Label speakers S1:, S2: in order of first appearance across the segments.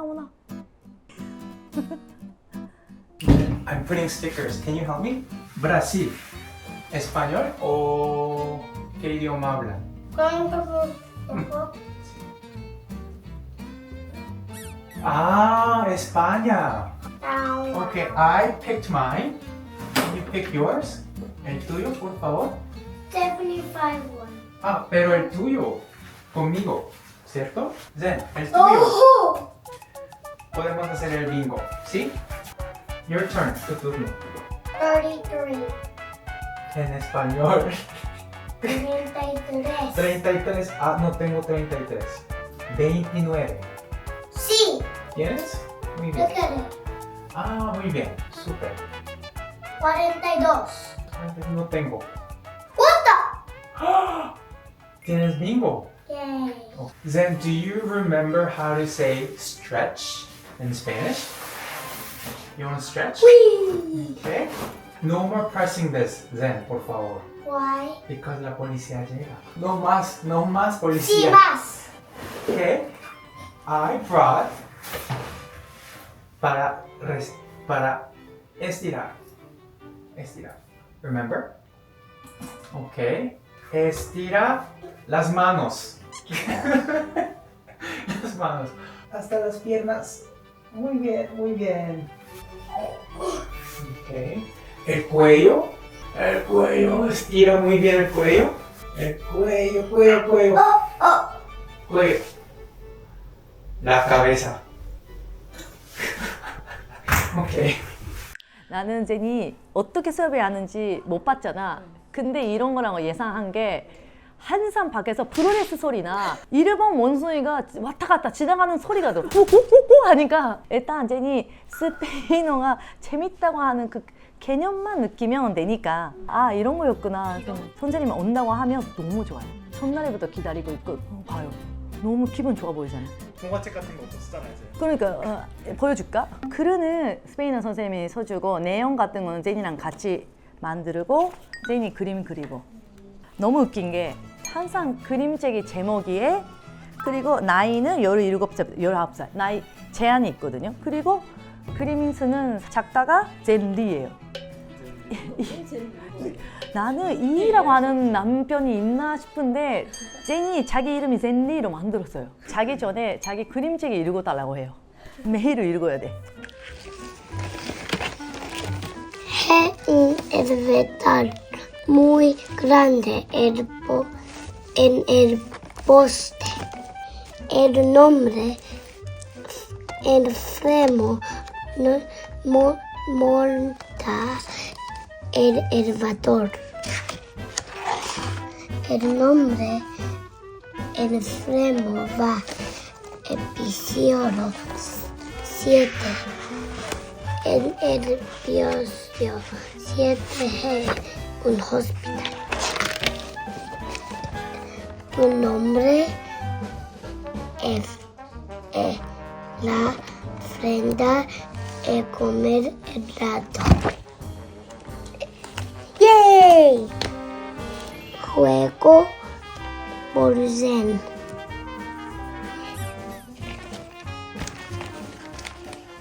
S1: 어머나.
S2: I'm putting stickers. Can you help me? Brasil. ¿Español o qué idioma hablan? Ah, España. Okay, I picked mine. Can you pick yours? El tuyo, por favor.
S3: 75 one.
S2: Ah, pero el tuyo. Conmigo. ¿Cierto? Zen, el tuyo.
S3: Oh!
S2: Podemos hacer el bingo. ¿Sí? Your turn. Tu turno.
S3: 33.
S2: En español.
S3: 33.
S2: 33. Ah, no tengo 33. 29.
S3: Sí.
S2: ¿Tienes? Muy bien.
S3: Look at it.
S2: Ah, muy bien. Súper.
S3: 42.
S2: No tengo.
S3: What the?
S2: ¡Ah! ¿Tienes bingo?
S3: Yay.
S2: Oh. Zen, do you remember how to say stretch in Spanish? You want to stretch?
S3: Whee!
S2: Okay. No more pressing this, Zen, por favor.
S3: Why?
S2: Because la policía llega. No más
S3: Sí,
S2: policía.
S3: más.
S2: Okay. I brought para estirar. Estirar. Remember? Okay. Estira las manos. Las manos. Hasta las piernas. Muy bien, muy bien. Okay. El cuello. El cuello. Estira muy bien el cuello. El cuello, cuello.
S3: Oh.
S2: Cuello. La cabeza. 오케이.
S1: 나는 제니 어떻게 수업을 하는지 못 봤잖아. 근데 이런 거라고 예상한 게 항상 밖에서 프로레스 소리나 일본 원숭이가 왔다 갔다 지나가는 소리가 들어. 호호호호 하니까 일단 제니 스페인어가 재밌다고 하는 그 개념만 느끼면 되니까 아 이런 거였구나. 선생님이 온다고 하면 너무 좋아요. 첫날에부터 기다리고 있고 봐요. 너무 기분 좋아 보이잖아요.
S4: 동화책 같은 거 없어 쓰잖아요 이제.
S1: 그러니까 보여줄까? 글은 스페인어 선생님이 써주고 내용 같은 거는 제니랑 같이 만들고 제니 그림 그리고 너무 웃긴 게 항상 그림책의 제목이에 그리고 나이는 17살, 19살 나이 제한이 있거든요. 그리고 그림 쓰는 작가가 젠리예요. 나는 이라고 하는 남편이 있나 싶은데 제니 자기 이름이 젠리로 만들었어요. 자기 전에 자기 그림책을 읽어달라고 해요. 매일 읽어야 돼.
S3: En el vegetal muy grande en el poste. El nombre enfermo monta el elevador. El nombre enfermo va episodio 7. En el episodio 7 es un hospital. Un nombre es la ofrenda y comer helado. ¡Yay! Juego por Zen.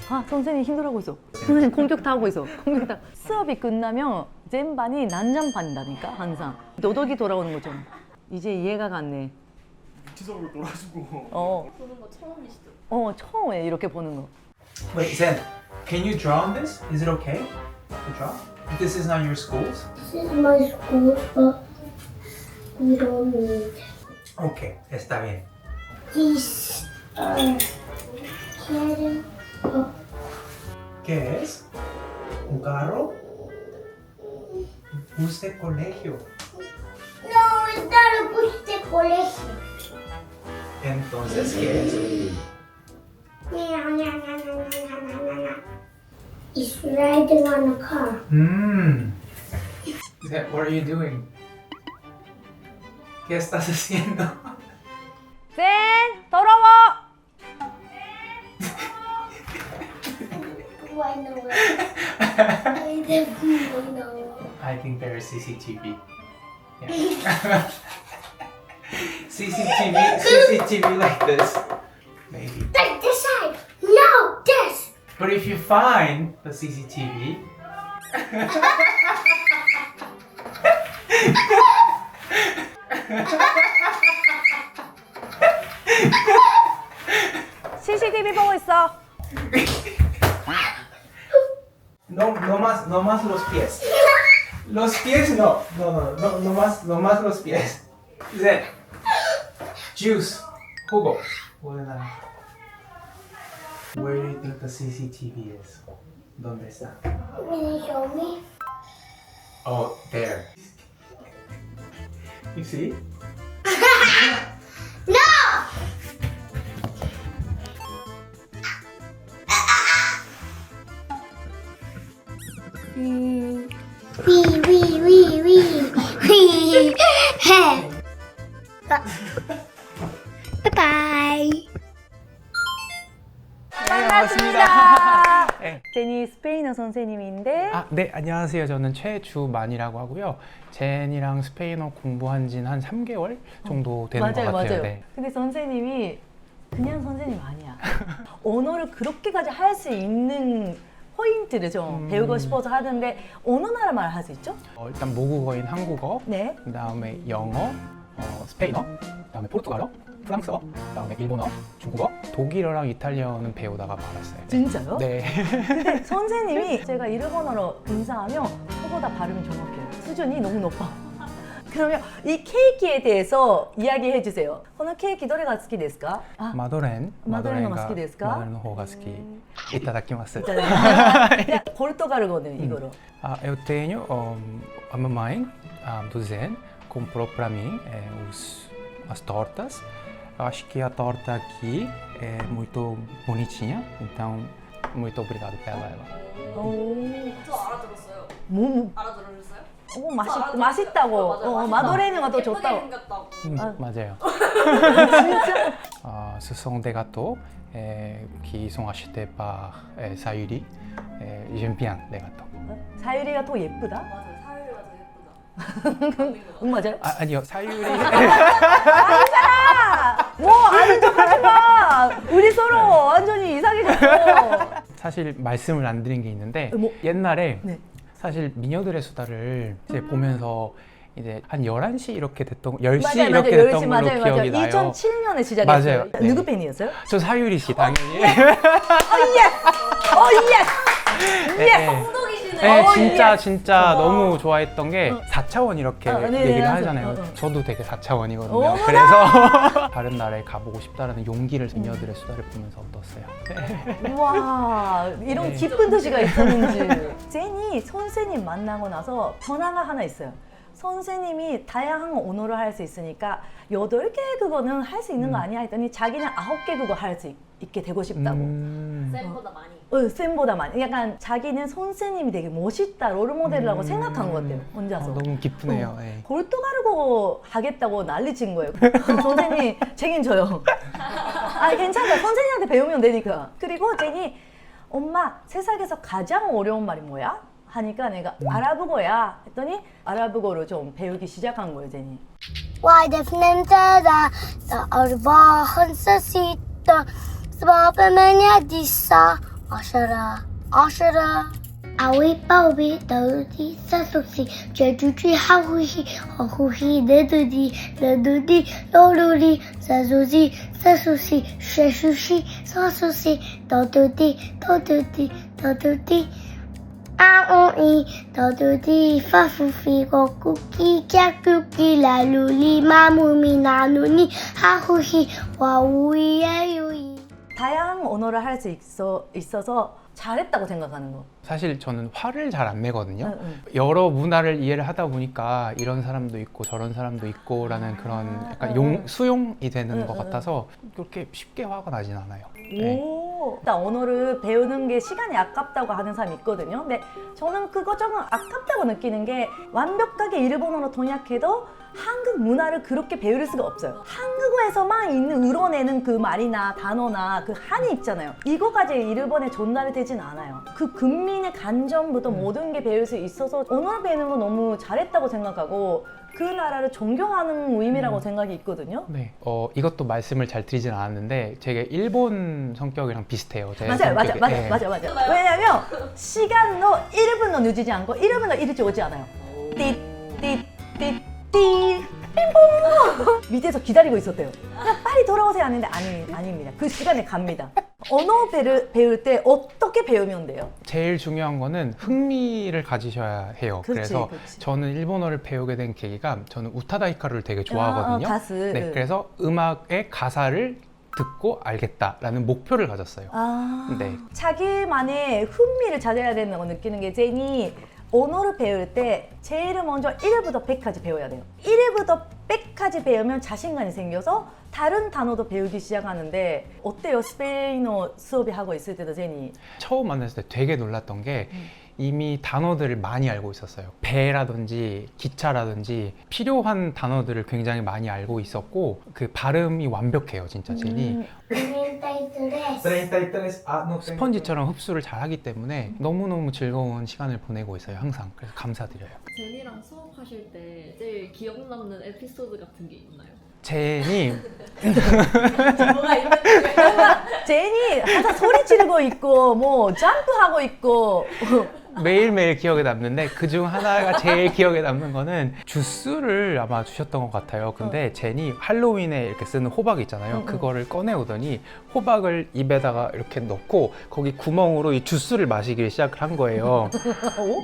S1: 아 선생님 힘들어하고 있어. 선생님 공격당하고 있어. 공격당. 수업이 끝나면 젠반이 난장판이다니까 항상. 너덕이 돌아오는 것처럼. 이제 이해가 갔네.
S4: 유치석으로 놀아주고.
S1: 보는 거 처음이시죠? 처음에 이렇게 보는 거.
S2: Wait, Zen, can you draw on this? Is it okay to draw? This is not your school's?
S3: This is my school, but we don't need.
S2: Okay, está bien.
S3: These are getting up.
S2: ¿Qué es? ¿Un carro? Bus de colegio.
S3: No, it's not a bus de colegio.
S2: Entonces, ¿qué es?
S3: It's riding on a car.
S2: Zen, what are you doing? ¿Qué estás haciendo?
S1: 젠 더러워.
S3: Do I know it? I definitely know.
S2: I think there is CCTV. Yeah. CCTV like this. Maybe.
S3: Like this side.
S2: But if you find the CCTV,
S1: CCTV 보고 있어.
S2: no más los pies. Los pies no, no más los pies. Then, juice, jugo. Where do you think the CCTV is? ¿Dónde está?
S3: Can you show me?
S2: Oh, there. You see?
S3: No! Wee. Bye-bye.
S1: 반갑습니다.
S2: 네.
S1: 제니 스페인어 선생님인데
S2: 네, 안녕하세요. 저는 최주만이라고 하고요. 제니랑 스페인어 공부한 지는 한 3개월 정도 되는 것 같아요. 네.
S1: 근데 선생님이 그냥 선생님 아니야. 언어를 그렇게까지 할 수 있는 포인트를 좀 배우고 싶어서 하는데 어느 나라 말 할 수 있죠?
S2: 일단 모국어인 한국어,
S1: 네.
S2: 그다음에 영어, 스페인어, 그다음에 포르투갈어, 프랑스어, 그다음에 일본어, 중국어, 독일어랑 이탈리아어는 배우다가 말았어요.
S1: 진짜요?
S2: 네.
S1: 근데 선생님이 제가 일본어로 인사하면 저보다 발음이 정확해요. 수준이 너무 높아. 그러면 이 케이크에 대해서 이야기해 주세요. このケーキどれが好きですか?
S2: 마도렌,
S1: 마도렌が好きですか?
S2: 마도렌의 호가好き. 이타다키마스.
S1: 포르투갈어는 이거로.
S2: Eu tenho a mamãe dizendo comprou para mim as tortas. Eu acho que a torta aqui é muito bonitinha, então muito obrigado pela ela.
S1: 오,
S5: 저 알아들었어요.
S1: 뭐,
S5: 알아들으셨어요?
S1: 맛있다고. 마도레누가 더
S5: 예쁘게
S1: 좋다고.
S5: 생겼다고.
S2: 맞아요. Ce sont des gâteaux qui sont achetés par Sayuri. J'aime bien les gâteaux.
S1: 사유리가 더 예쁘다?
S5: 맞아요. 사유리가 더 예쁘다.
S1: 응, 맞아요.
S2: 아니요, 사유리.
S1: 뭐 아는 척하지 마. 우리 서로 완전히 이상해졌어.
S2: 사실 말씀을 안 드린 게 있는데
S1: 뭐?
S2: 옛날에
S1: 네.
S2: 사실 미녀들의 수다를 이제 보면서 이제 한 11시 이렇게 됐던 10시 이렇게 됐던 걸로 기억이 나요.
S1: 2007년에 시작했어요.
S2: 맞아요. 네.
S1: 누구 팬이었어요?
S2: 저 사유리 씨 당연히.
S1: 예스!
S5: 성덕이시네.
S2: 네,
S1: 예.
S2: 진짜 너무 좋아했던 게 4차원 이렇게
S1: 네,
S2: 얘기를
S1: 네,
S2: 하잖아요.
S1: 맞아요.
S2: 저도 되게 4차원이거든요.
S1: 어머나!
S2: 그래서 다른 나라에 가보고 싶다라는 용기를 미녀들의 수다를 보면서 얻었어요.
S1: 우와, 이런
S2: 네.
S1: 기쁜 도시가 있었는지. 제니 선생님 만나고 나서 변화가 하나 있어요. 선생님이 다양한 언어를 할 수 있으니까 8개 국어는 할 수 있는 거 아니야 했더니 자기는 9개 국어 할 수 있게 되고 싶다고.
S5: 쌤보다 많이.
S1: 쌤보다 많이. 약간 자기는 선생님이 되게 멋있다, 롤모델이라고 생각한 것 같아요, 혼자서.
S2: 너무 기쁘네요. 네.
S1: 포르투갈어 하겠다고 난리친 거예요. 선생님이 책임져요. 괜찮아. 선생님한테 배우면 되니까. 그리고 제니, 엄마, 세상에서 가장 어려운 말이 뭐야? 하니까 내가 아랍어야 했더니 아랍어로 좀 배우기 시작한 거예요, 제니.
S3: Why definitivamente da arba hansasita sababamenya disa ashara awi pawi dodi sasusi jejuji hahuhi hahuhi dedudi loluri sasusi sheshushi sasusi dodudi 아오이 너도디 파푸피 거꾸기 깍꾸기 라루리 마무미 나누니 하후히 와우이야유이.
S1: 다양한 언어를 할 수 있어서 잘했다고 생각하는 거.
S2: 사실 저는 화를 잘 안 내거든요.
S1: 응.
S2: 여러 문화를 이해를 하다 보니까 이런 사람도 있고 저런 사람도 있고라는 그런 약간 수용이 되는 것 같아서 그렇게 쉽게 화가 나진 않아요. 네.
S1: 오, 일단 언어를 배우는 게 시간이 아깝다고 하는 사람이 있거든요. 근데 저는 그거 조금 아깝다고 느끼는 게 완벽하게 일본어로 통역해도 한국 문화를 그렇게 배울 수가 없어요. 한국어에서만 있는 우러내는 그 말이나 단어나 그 한이 있잖아요. 이거까지 일본에 전달이 되진 않아요. 그 국민의 감정부터 모든 게 배울 수 있어서 언어를 배우는 거 너무 잘했다고 생각하고 그 나라를 존경하는 의미라고 생각이 있거든요.
S2: 네. 이것도 말씀을 잘 드리진 않았는데 되게 일본 성격이랑 비슷해요. 제
S1: 맞아요,
S2: 성격이. 예.
S1: 맞아요. 왜냐면 시간도 1분도 늦지 않고 1분도 일찍 오지 않아요. 띠띠띠띠 빙봉 밑에서 기다리고 있었대요. 그냥 빨리 돌아오세요 하는데 아닙니다. 그 시간에 갑니다. 언어 배울 때 어떻게 배우면 돼요?
S2: 제일 중요한 거는 흥미를 가지셔야 해요.
S1: 그렇지,
S2: 그래서
S1: 그렇지.
S2: 저는 일본어를 배우게 된 계기가 저는 우타다 히카루를 되게 좋아하거든요.
S1: 가수.
S2: 네, 그래서 음악의 가사를 듣고 알겠다라는 목표를 가졌어요. 네.
S1: 자기만의 흥미를 찾아야 된다고 느끼는 게 제니 언어를 배울 때 제일 먼저 1부터 100까지 배워야 돼요. 1부터 100까지 배우면 자신감이 생겨서 다른 단어도 배우기 시작하는데 어때요? 스페인어 수업이 하고 있을 때도 제니?
S2: 처음 만났을 때 되게 놀랐던 게 이미 단어들을 많이 알고 있었어요. 배라든지 기차라든지 필요한 단어들을 굉장히 많이 알고 있었고 그 발음이 완벽해요, 진짜 제니.
S3: 33
S2: 스펀지처럼 흡수를 잘 하기 때문에 너무너무 즐거운 시간을 보내고 있어요, 항상. 그래서 감사드려요.
S5: 제니랑 수업하실 때 제일 기억 남는 에피소드 같은 게 있나요?
S2: 제니
S5: 뭐가 있는지.
S1: 제니 항상 소리 지르고 있고 뭐 점프하고 있고
S2: 매일매일 기억에 남는데 그중 하나가 제일 기억에 남는 거는 주스를 아마 주셨던 것 같아요. 근데 제니 할로윈에 이렇게 쓰는 호박 있잖아요. 그거를 꺼내오더니 호박을 입에다가 이렇게 넣고 거기 구멍으로 이 주스를 마시기 시작을 한 거예요.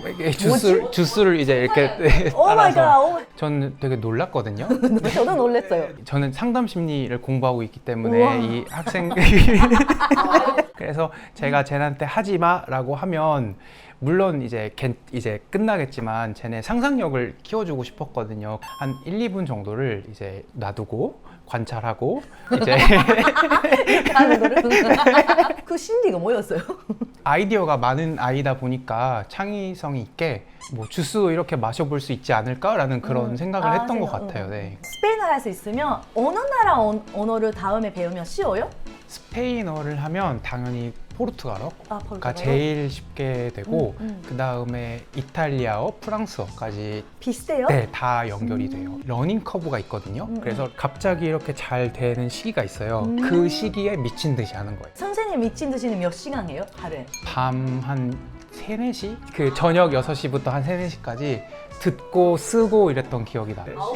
S2: 이게 주스를 이제 이렇게
S1: 오 마이
S2: 따라서
S1: 갓.
S2: 저는 되게 놀랐거든요.
S1: 저도 놀랐어요.
S2: 저는 상담 심리를 공부하고 있기 때문에
S1: 우와.
S2: 이 학생 그래서 제가 쟤한테 하지 마라고 하면 물론 이제 끝나겠지만 쟤네 상상력을 키워주고 싶었거든요. 한 1, 2분 정도를 이제 놔두고 관찰하고 이제
S1: 하는 거를 그 심리가 뭐였어요?
S2: 아이디어가 많은 아이다 보니까 창의성이 있게 뭐 주스도 이렇게 마셔볼 수 있지 않을까라는 그런 생각을 했던 것 같아요. 네.
S1: 스페인어 할 수 있으면 어느 나라 언어를 다음에 배우면 쉬워요?
S2: 스페인어를 하면 당연히 포르투갈어가
S1: 포르투갈어?
S2: 제일 쉽게 되고 그 다음에 이탈리아어, 프랑스어까지
S1: 비슷해요?
S2: 네, 다 연결이 돼요. 러닝 커브가 있거든요. 그래서 갑자기 이렇게 잘 되는 시기가 있어요. 그 시기에 미친 듯이 하는 거예요.
S1: 선생님 미친 듯이는 몇 시간 해요? 하루에?
S2: 밤 한 3, 4시? 그 저녁 6시부터 한 3, 4시까지 듣고 쓰고 이랬던 기억이 나요.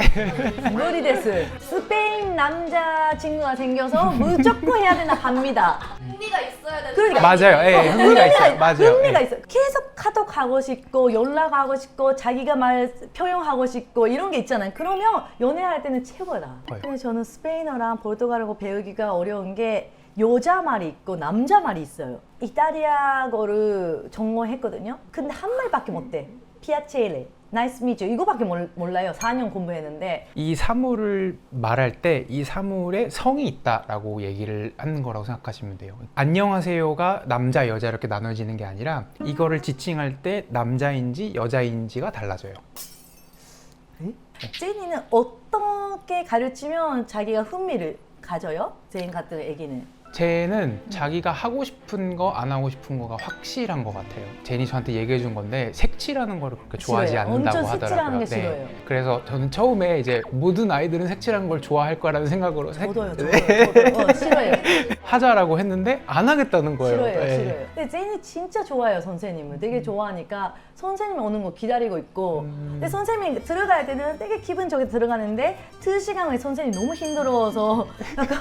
S1: 무리 데스. 스페인 남자친구가 생겨서 무조건 해야 되나 갑니다.
S5: 흥미가 있어야 되는.
S1: 그러니까.
S2: 맞아요. 예, 흥미가 있어요. 맞아요.
S1: 흥미가
S2: 예.
S1: 있어요. 계속 카톡 하고 싶고 연락하고 싶고 자기가 말 표현하고 싶고 이런 게 있잖아요. 그러면 연애할 때는 최고다.
S2: 맞아요.
S1: 근데 저는 스페인어랑 포르투갈어 배우기가 어려운 게 여자 말이 있고 남자 말이 있어요. 이탈리아어를 전공했거든요. 근데 한 말밖에 못돼. 피아체레, 나이스 미주 이거밖에 몰라요. 4년 공부했는데
S2: 이 사물을 말할 때 이 사물에 성이 있다라고 얘기를 하는 거라고 생각하시면 돼요. 안녕하세요가 남자, 여자 이렇게 나눠지는 게 아니라 이거를 지칭할 때 남자인지 여자인지가 달라져요.
S1: 제니는 어떻게 가르치면 자기가 흥미를 가져요? 제인 같은 애기는.
S2: 쟤는 자기가 하고 싶은 거 안 하고 싶은 거가 확실한 것 같아요. 제니 저한테 얘기해 준 건데 색칠하는 거를 그렇게 좋아하지
S1: 싫어요.
S2: 않는다고
S1: 엄청 색칠하는
S2: 하더라고요.
S1: 게 싫어요.
S2: 그래서 저는 처음에 이제 모든 아이들은 색칠하는 걸 좋아할 거라는 생각으로
S1: 저도요.
S2: 네.
S1: 싫어요.
S2: 하자라고 했는데 안 하겠다는 거예요.
S1: 싫어요.
S2: 네.
S1: 싫어요. 근데 제인이 진짜 좋아요. 선생님을 되게 좋아하니까 선생님 오는 거 기다리고 있고 근데 선생님이 들어갈 때는 되게 기분 좋게 들어가는데 2시간 후에 선생님이 너무 힘들어서 약간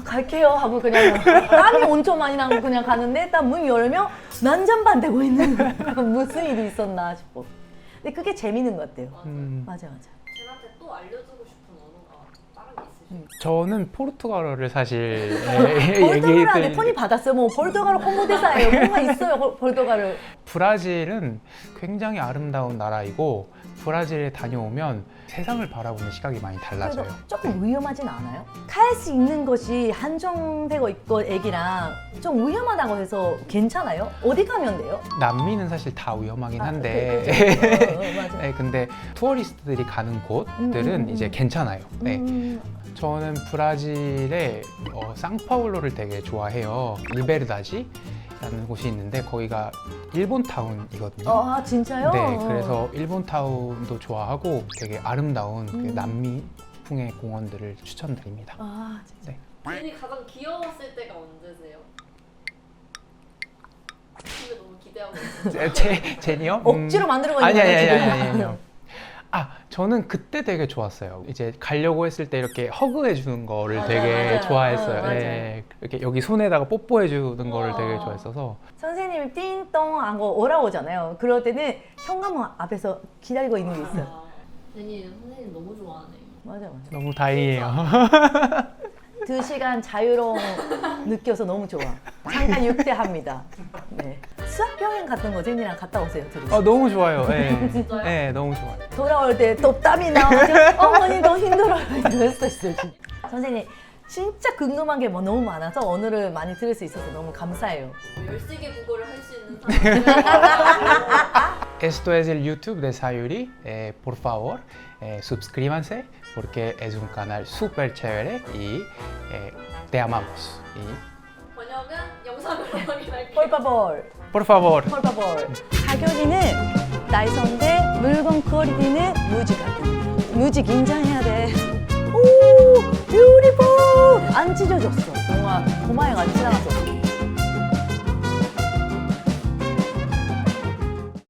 S1: 갈게요 하고 그냥 땀이 엄청 많이 나고 그냥 가는데 딱 문 열면 난장반 되고 있는 무슨 일이 있었나 싶어. 근데 그게 재밌는 것 같아요. 맞아.
S5: 쟤한테 또 알려주고 싶은 언어가 다른 게 있으실까요?
S2: 저는 포르투갈어를 사실
S1: 포르투갈한테 폰이 받았어요. 뭐 포르투갈 홍보대사예요. 뭔가 있어요. 포르투갈을.
S2: 브라질은 굉장히 아름다운 나라이고 브라질에 다녀오면 세상을 바라보는 시각이 많이
S1: 그래도
S2: 달라져요.
S1: 조금 위험하진 않아요? 갈 수 있는 것이 한정되고 있고 애기랑 좀 위험하다고 해서 괜찮아요? 어디 가면 돼요?
S2: 남미는 사실 다 위험하긴 한데
S1: 맞아.
S2: 네, 근데 투어리스트들이 가는 곳들은 이제 괜찮아요. 네. 저는 브라질의 상파울로를 되게 좋아해요. 리베르다지 라는 곳이 있는데 거기가 일본 타운이거든요.
S1: 아 진짜요?
S2: 네, 그래서 일본 타운도 좋아하고 되게 아름다운 그 남미풍의 공원들을 추천드립니다.
S1: 아 진짜.
S2: 네.
S5: 제니 가장 귀여웠을 때가 언제세요? 근데 너무 기대하고 있어요.
S2: 제니요?
S1: 억지로 만드는 거
S2: 아니
S1: 있나요,
S2: 아니요. 아 저는 그때 되게 좋았어요. 이제 가려고 했을 때 이렇게 허그해 주는 거를
S1: 맞아,
S2: 되게
S1: 맞아요.
S2: 좋아했어요.
S1: 맞아요.
S2: 네, 이렇게 여기 손에다가 뽀뽀해 주는 거를 되게
S1: 어.
S2: 좋아했어서
S1: 선생님이 띵동 하고 오라오잖아요. 그럴 때는 현관문 앞에서 기다리고 있는 게 있어요.
S5: 아, 제니 선생님 너무 좋아하네요.
S1: 맞아 맞아.
S2: 너무 다행이에요.
S1: 2시간 자유로움 느껴서 너무 좋아. 잠깐 육대합니다. 네. 수학여행 같은 거 제니랑 갔다 오세요. 둘이.
S2: 너무 좋아요. 네.
S5: 진짜요?
S2: 네, 너무 좋아요.
S1: 돌아올 때 또 땀이 나가지고 어머니 너무 힘들어요. 이럴 수도 있어요. 진짜. 선생님 진짜 궁금한 게 뭐 너무 많아서 오늘을 많이 들을 수 있어서 너무 감사해요.
S5: 13개 국어를 할 수 있는 사람.
S2: Esto es el YouTube de Sayuri. Por favor, suscríbanse porque es un canal súper chévere y te amamos. Y,
S5: 번역은 영상으로 확인할게요.
S1: 폴파볼.
S2: por favor.
S1: 폴파볼. 가격이는 다이소인데 물건 퀄리티는 무지 같아. 무지 긴장해야 돼. 오, 뷰티풀. 안 찢어졌어. 뭔가 고마워가 안 지나갔어.